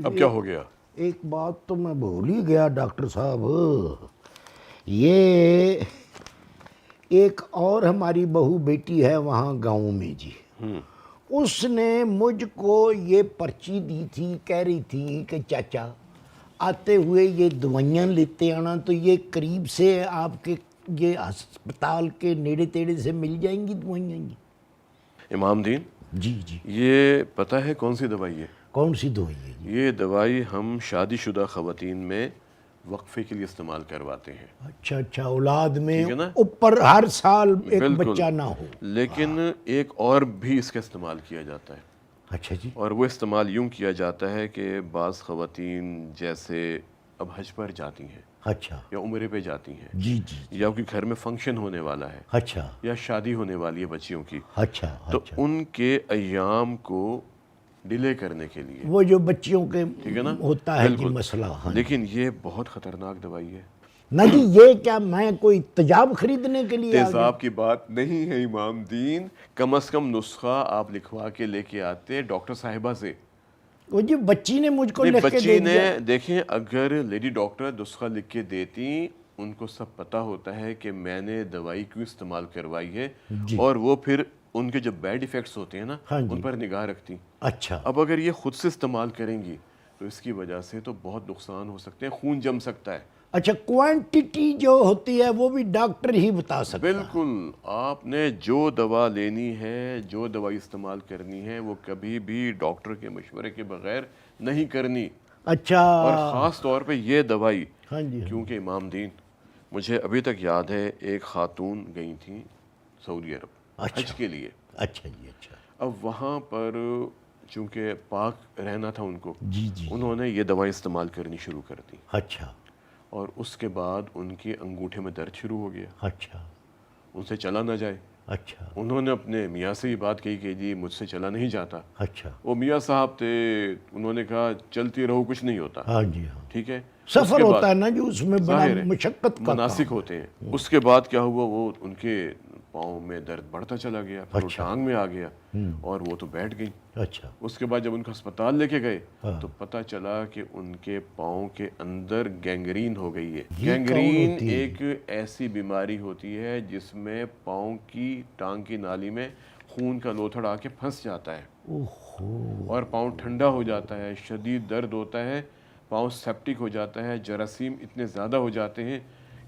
اب کیا ہو گیا؟ ایک بات تو میں بھول ہی گیا ڈاکٹر صاحب، یہ ایک اور ہماری بہو بیٹی ہے وہاں گاؤں میں جی، اس نے مجھ کو یہ پرچی دی تھی، کہہ رہی تھی کہ چاچا آتے ہوئے یہ دوائیاں لیتے آنا، تو یہ قریب سے آپ کے یہ ہسپتال کے نیڑے تیڑے سے مل جائیں گی دوائیاں جی؟ امام دین، جی جی، یہ پتہ ہے کون سی دوائی ہے؟ کون سی دوائی ہے جی؟ یہ دوائی ہم شادی شدہ خواتین میں وقفے کے لیے استعمال کرواتے ہیں، اچھا اچھا، اولاد میں ٹھیک ہے نا؟ اوپر ہر سال ایک بالکل، بچہ نہ ہو۔ لیکن ایک اور بھی اس کا استعمال کیا جاتا ہے، اچھا جی، اور وہ استعمال یوں کیا جاتا ہے کہ بعض خواتین جیسے اب حج پر جاتی ہیں اچھا یا عمرے پہ جاتی ہیں، جی جی، یا کہ گھر میں فنکشن ہونے والا ہے اچھا یا شادی ہونے والی ہے بچیوں کی، اچھا تو اچھا، ان کے ایام کو ڈیلے کرنے کے لیے، وہ جو بچیوں کے ٹھیک ہے نا؟ ہوتا ہے جی بالکل، مسئلہ، ہاں جی۔ لیکن یہ بہت خطرناک دوائی ہے۔ نہ جی، یہ کیا میں کوئی تیجاب خریدنے کے لیے آ گیا؟ تیزاب کی بات نہیں ہے امام دین، کم از کم نسخہ آپ لکھوا کے لے کے آتے ڈاکٹر صاحبہ سے۔ وہ جی بچی نے مجھ کو نہیں، لکھ کے بچی دے نے دیا۔ دیکھیں، اگر لیڈی ڈاکٹر نسخہ لکھ کے دیتی، ان کو سب پتہ ہوتا ہے کہ میں نے دوائی کیوں استعمال کروائی ہے، جی، اور وہ پھر ان کے جو بیڈ ایفیکٹس ہوتے ہیں نا، ہاں ان جی، پر نگاہ رکھتی۔ اچھا اب اگر یہ خود سے استعمال کریں گی تو اس کی وجہ سے تو بہت نقصان ہو سکتے ہیں، خون جم سکتا ہے۔ اچھا، کوانٹیٹی جو ہوتی ہے وہ بھی ڈاکٹر ہی بتا سکتا ہے؟ بالکل، آپ نے جو دوا لینی ہے، جو دوائی استعمال کرنی ہے، وہ کبھی بھی ڈاکٹر کے مشورے کے بغیر نہیں کرنی، اچھا، اور خاص طور پہ یہ دوائی، ہاں جی، ہاں جی، کیونکہ امام دین، مجھے ابھی تک یاد ہے ایک خاتون گئی تھیں سعودی عرب حج اچھا کے لیے۔ اچھا جی، اچھا اب وہاں پر چونکہ پاک رہنا تھا ان کو، جی جی، انہوں نے یہ دوائی استعمال کرنی شروع کر دی، اچھا اور اس کے بعد ان کے انگوٹھے میں درد شروع ہو گیا، اچھا ان سے چلا نہ جائے۔ اچھا انہوں نے اپنے میاں سے یہ بات کہی کہ جی مجھ سے چلا نہیں جاتا۔ اچھا، وہ میاں صاحب تھے، انہوں نے کہا چلتی رہو، کچھ نہیں ہوتا، ہاں جی، ہاں، ٹھیک ہے۔ اس سفر کے بعد ہوتا ہے نا جو، اس میں بڑا ظاہر ہے مشقت کا مناسک کام ہوتے ہیں۔ اس کے بعد کیا ہوا، وہ ان کے پاؤں میں درد بڑھتا چلا گیا، پھر وہ اچھا، ٹانگ میں آ گیا، اور وہ تو بیٹھ گئی۔ ہے، اچھا اس کے بعد جب ان کو ہسپتال لے کے گئے ہاں، تو پتہ چلا کہ ان کے پاؤں کے اندر گینگرین ہو گئی ہے۔ یہ کون گینگرین ہوتی ہے؟ ایک ایسی بیماری ہوتی ہے جس میں پاؤں کی ٹانگ کی نالی میں خون کا لوتھڑ آ کے پھنس جاتا ہے، اوہو، اور پاؤں ٹھنڈا ہو جاتا ہے، شدید درد ہوتا ہے، پاؤں سیپٹک ہو جاتا ہے، جراثیم اتنے زیادہ ہو جاتے ہیں،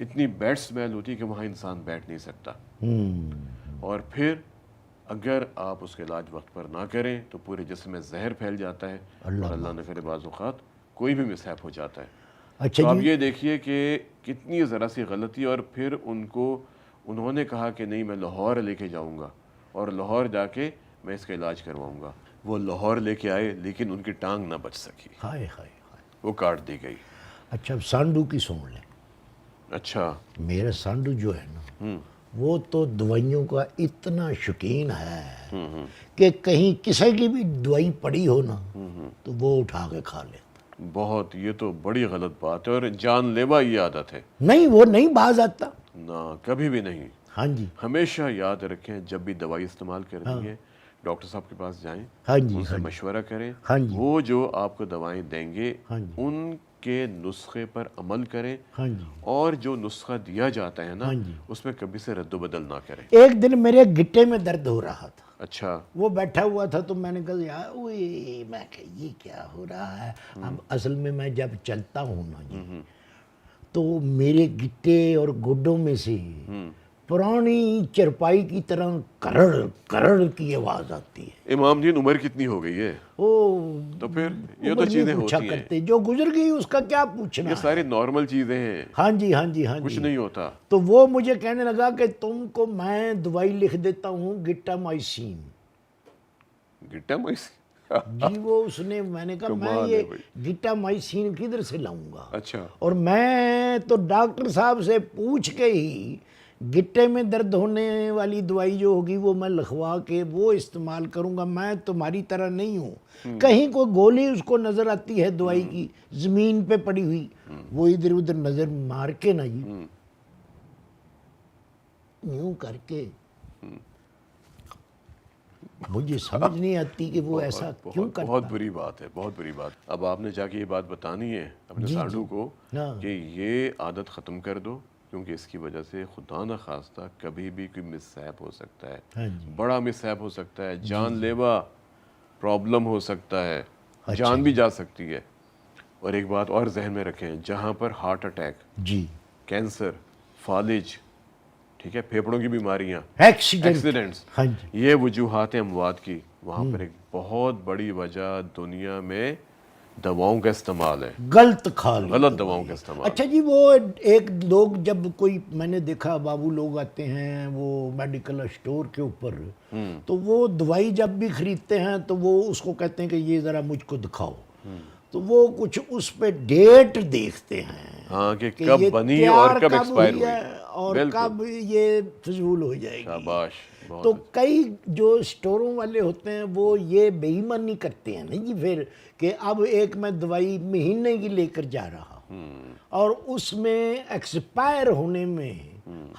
اتنی بیڈ سمیل ہوتی ہے کہ وہاں انسان بیٹھ نہیں سکتا، اور پھر اگر آپ اس کا علاج وقت پر نہ کریں تو پورے جسم میں زہر پھیل جاتا ہے، اور اللہ نہ کرے بعض اوقات کوئی بھی مسہپ ہو جاتا ہے۔ اچھا تو آپ جی، یہ دیکھیے کہ کتنی ذرا سی غلطی، اور پھر انہوں نے کہا کہ نہیں میں لاہور لے کے جاؤں گا، اور لاہور جا کے میں اس کا علاج کرواؤں گا۔ وہ لاہور لے کے آئے، لیکن ان کی ٹانگ نہ بچ سکی، ہائے ہائے ہائے۔ وہ کاٹ دی گئی۔ اچھا، اب سانڈو کی سن لیں۔ اچھا، میرا سانڈو جو ہے نا، وہ تو دوائیوں کا اتنا شوقین ہے کہ کہیں کسی کی بھی دوائی پڑی ہو نا تو وہ اٹھا کے کھا لے۔ بہت، یہ تو بڑی غلط بات ہے، اور جان لیوا یہ عادت ہے۔ نہیں، وہ نہیں باز آتا۔ نہ، کبھی بھی نہیں۔ ہاں جی، ہمیشہ یاد رکھیں، جب بھی دوائی استعمال کرنی ہے ڈاکٹر صاحب کے پاس جائیں، ہاں جی، ان سے ہاں جی، مشورہ کریں، ہاں جی، وہ جو آپ کو دوائیں دیں گے ہاں جی، ان کے نسخے پر عمل کریں، ہاں جی، اور جو نسخہ دیا جاتا ہے نا ہاں جی۔ اس میں کبھی سے رد و بدل نہ کریں۔ ایک دن میرے گٹے میں درد ہو رہا تھا، اچھا، وہ بیٹھا ہوا تھا، تو میں نے کہا یار اوئے، میں کہ یہ کیا ہو رہا ہے؟ اب اصل میں جب چلتا ہوں نا جی تو میرے گٹے اور گوڈوں میں سے پرانی چرپائی کی طرح کرڑ کرڑ کی آواز آتی ہے۔ امام دین عمر کتنی ہو گئی ہے؟ او، تو پھر یہ تو عمر نہیں چیزیں پوچھا ہوتی ہیں، کرتے، جو گزر گئی اس کا کیا پوچھنا یہ ہے؟ ساری نارمل چیزیں ہیں، ہاں جی، ہاں جی، ہاں کچھ جی۔ نہیں ہوتا۔ تو وہ مجھے کہنے لگا کہ تم کو میں دوائی لکھ دیتا ہوں گٹامائسین۔ گٹا مائس، جی، وہ اس نے، میں نے کہا میں کمال ہے یہ بھائی۔ گٹامائسین کدھر سے لاؤں گا؟ اچھا، اور میں تو ڈاکٹر صاحب سے پوچھ کے ہی گٹے میں درد ہونے والی دوائی جو ہوگی وہ میں لکھوا کے وہ استعمال کروں گا۔ میں تمہاری طرح نہیں ہوں، کہیں کوئی گولی اس کو نظر آتی ہے دوائی کی زمین پہ پڑی ہوئی، وہ ادھر ادھر نظر مار کے نا جی یوں کر کے مجھے سمجھ نہیں آتی کہ وہ ایسا کیوں کرتا. بہت بری بات ہے، بہت بری بات. اب آپ نے جا کے یہ بات بتانی ہے اپنے سانڈو کو کہ یہ عادت ختم کر دو، کیونکہ اس کی وجہ سے خدا نہ خواستہ کبھی بھی کوئی مس ہیپ ہو سکتا ہے، بڑا مس ہیپ ہو سکتا ہے، جان لیوا پرابلم ہو سکتا ہے، جان بھی جا سکتی ہے. اور ایک بات اور ذہن میں رکھیں، جہاں پر ہارٹ اٹیک، جی، کینسر، فالج، ٹھیک ہے، پھیپھڑوں کی بیماریاں، ایکسیڈنٹس، ہاں جی، یہ وجوہات ہیں اموات کی، وہاں پر ایک بہت بڑی وجہ دنیا میں دواؤں کا استعمال ہے، غلط کھا لی، غلط دواؤں کا استعمال. اچھا جی، وہ ایک لوگ جب کوئی، میں نے دیکھا بابو لوگ آتے ہیں وہ میڈیکل اسٹور کے اوپر، تو وہ دوائی جب بھی خریدتے ہیں تو وہ اس کو کہتے ہیں کہ یہ ذرا مجھ کو دکھاؤ، تو وہ کچھ اس پہ ڈیٹ دیکھتے ہیں ہاں کہ کہ کب یہ بنی تیار اور کب ایکسپائر ہوئی، اور کب یہ فضول ہو جائے گی. شاباش، تو کئی جو اسٹوروں والے ہوتے ہیں وہ یہ بے ایمانی کرتے ہیں نا جی پھر، کہ اب ایک میں دوائی مہینے کی لے کر جا رہا ہوں اور اس میں ایکسپائر ہونے میں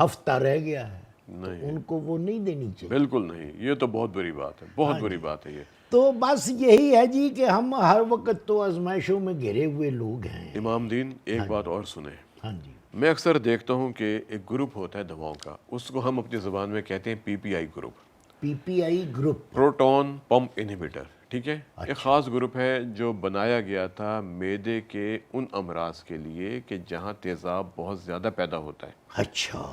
ہفتہ رہ گیا ہے، تو ان کو وہ نہیں دینی چاہیے. بالکل نہیں، یہ تو بہت بری بات ہے، بہت بری بات ہے یہ. تو بس یہی ہے جی کہ ہم ہر وقت تو آزمائشوں میں گھرے ہوئے لوگ ہیں. امام دین ایک بات اور سنیں، ہاں جی، میں اکثر دیکھتا ہوں کہ ایک گروپ ہوتا ہے دواؤں کا، اس کو ہم اپنی زبان میں کہتے ہیں PPI group, PPI group, proton pump inhibitor. ٹھیک ہے، ایک خاص گروپ ہے جو بنایا گیا تھا معدے کے ان امراض کے لیے کہ جہاں تیزاب بہت زیادہ پیدا ہوتا ہے. اچھا،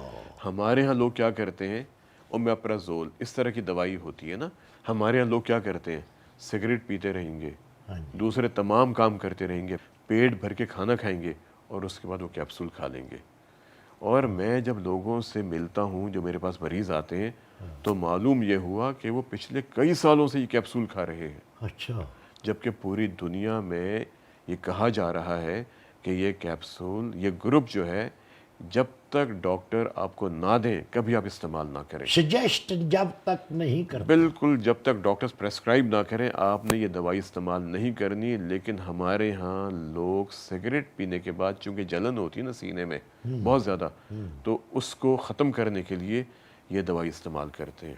ہمارے ہاں لوگ کیا کرتے ہیں، اومیپرازول اس طرح کی دوائی ہوتی ہے نا، ہمارے ہاں لوگ کیا کرتے ہیں، سگریٹ پیتے رہیں گے، دوسرے تمام کام کرتے رہیں گے، پیٹ بھر کے کھانا کھائیں گے اور اس کے بعد وہ کیپسول کھا لیں گے. اور میں جب لوگوں سے ملتا ہوں جو میرے پاس مریض آتے ہیں تو معلوم یہ ہوا کہ وہ پچھلے کئی سالوں سے یہ کیپسول کھا رہے ہیں، اچھا، جبکہ پوری دنیا میں یہ کہا جا رہا ہے کہ یہ کیپسول، یہ گروپ جو ہے، جب تک ڈاکٹر آپ کو نہ دیں کبھی آپ استعمال نہ کریں. سجیسٹ جب تک نہیں کرتا. بالکل، جب تک ڈاکٹر پریسکرائب نہ کریں آپ نے یہ دوائی استعمال نہیں کرنی. لیکن ہمارے ہاں لوگ سگریٹ پینے کے بعد چونکہ جلن ہوتی ہے نا سینے میں بہت زیادہ، تو اس کو ختم کرنے کے لیے یہ دوائی استعمال کرتے ہیں.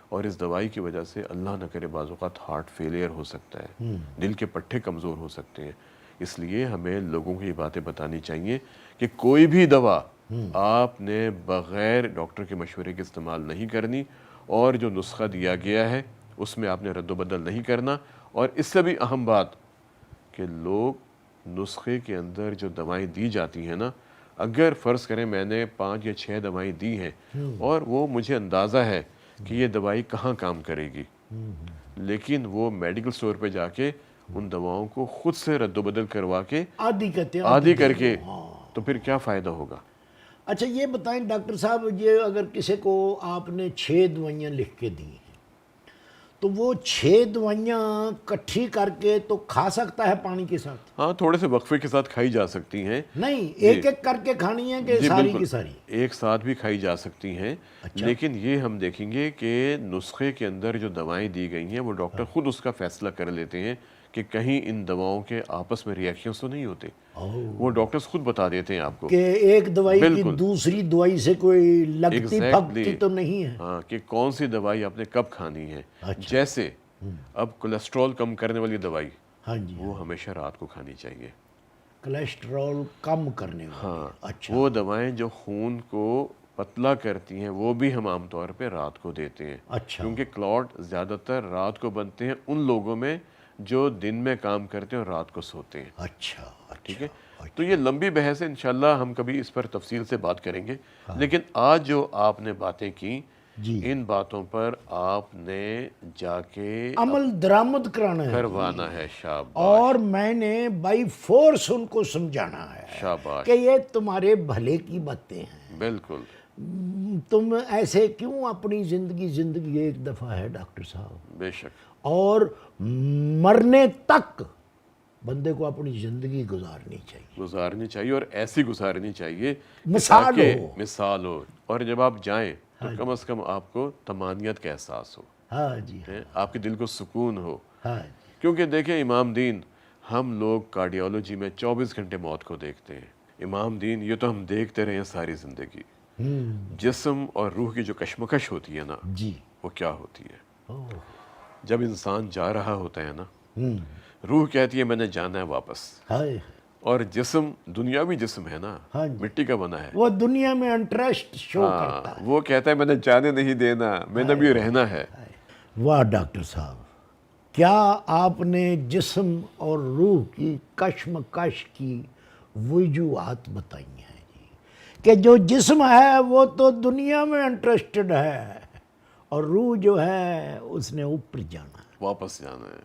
اور اس دوائی کی وجہ سے اللہ نہ کرے بعض اوقات ہارٹ فیلئر ہو سکتا ہے، دل کے پٹھے کمزور ہو سکتے ہیں. اس لیے ہمیں لوگوں کو یہ باتیں بتانی چاہیے کہ کوئی بھی دوا آپ نے بغیر ڈاکٹر کے مشورے کے استعمال نہیں کرنی، اور جو نسخہ دیا گیا ہے اس میں آپ نے رد و بدل نہیں کرنا. اور اس سے بھی اہم بات کہ لوگ نسخے کے اندر جو دوائیں دی جاتی ہیں نا، اگر فرض کریں میں نے 5 یا 6 دوائیں دی ہیں اور وہ مجھے اندازہ ہے کہ یہ دوائی کہاں کام کرے گی، لیکن وہ میڈیکل سٹور پہ جا کے ان دواؤں کو خود سے رد و بدل کروا کے آدھی کر کے، تو پھر کیا فائدہ ہوگا. اچھا یہ بتائیں ڈاکٹر صاحب، یہ اگر کسی کو آپ نے 6 دوائیاں لکھ کے دی ہیں تو وہ 6 دوائیاں کٹھی کر کے تو کھا سکتا ہے پانی کے ساتھ؟ ہاں، تھوڑے سے وقفے کے ساتھ کھائی جا سکتی ہیں. نہیں، ایک ایک کر کے کھانی ہے کہ ساری کی ساری؟ ایک ساتھ بھی کھائی جا سکتی ہیں. لیکن یہ ہم دیکھیں گے کہ نسخے کے اندر جو دوائیں دی گئی ہیں وہ ڈاکٹر خود اس کا فیصلہ کر لیتے ہیں کہ کہیں ان دواؤں کے آپس میں ریئیکشنز تو نہیں ہوتے. وہ ڈاکٹرز خود بتا دیتے ہیں آپ کو کہ ایک دوائی کی دوسری دوائی سے کوئی لگتی پھگتی تو نہیں ہے. ہاں، کہ کون سی دوائی آپ نے کب کھانی ہے. جیسے اب کولیسٹرول کم کرنے والی دوائی، وہ ہمیشہ رات کو کھانی چاہیے. کولیسٹرول کم کرنے والی، ہاں، اچھا، وہ دوائیں جو خون کو پتلا کرتی ہیں وہ بھی ہم عام طور پہ رات کو دیتے ہیں. اچھا، کیونکہ کلاٹ زیادہ تر رات کو بنتے ہیں ان لوگوں میں جو دن میں کام کرتے ہیں اور رات کو سوتے ہیں. اچھا، ٹھیک ہے. تو یہ لمبی بحث ہے، انشاءاللہ ہم کبھی اس پر تفصیل سے بات کریں گے. لیکن آج جو آپ نے باتیں کی، ان باتوں پر آپ نے جا کے عمل درآمد کروانا ہے. شاباش. اور میں نے بائی فورس ان کو سمجھانا ہے شاباش کہ یہ تمہارے بھلے کی باتیں ہیں. بالکل. تم ایسے کیوں اپنی زندگی ایک دفعہ ہے ڈاکٹر صاحب، بے شک، اور مرنے تک بندے کو اپنی زندگی گزارنی چاہیے اور ایسی گزارنی چاہیے مثال ہو. اور جب آپ جائیں تو کم از کم آپ کو طمانینت کا احساس ہو. ہاں جی، آپ کے دل کو سکون ہو. ہاں. کیونکہ دیکھیں امام دین، ہم لوگ کارڈیالوجی میں 24 گھنٹے موت کو دیکھتے ہیں. امام دین، یہ تو ہم دیکھتے رہے ہیں ساری زندگی. جسم اور روح کی جو کشمکش ہوتی ہے نا، جی، وہ کیا ہوتی ہے. جب انسان جا رہا ہوتا ہے نا، روح کہتی ہے میں نے جانا ہے واپس، ہائے اور جسم دنیاوی جسم ہے نا، ہاں جی، مٹی کا بنا ہے، وہ دنیا میں انٹرسٹ شو کرتا ہے. وہ کہتا ہے میں نے جانے نہیں دینا، میں نے بھی رہنا ہے. واہ ڈاکٹر صاحب، کیا آپ نے جسم اور روح کی کشمکش کی وجوہات بتائی ہیں جی، کہ جو جسم ہے وہ تو دنیا میں انٹرسٹڈ ہے، اور روح جو ہے اس نے اوپر جانا ہے. واپس جانا ہے.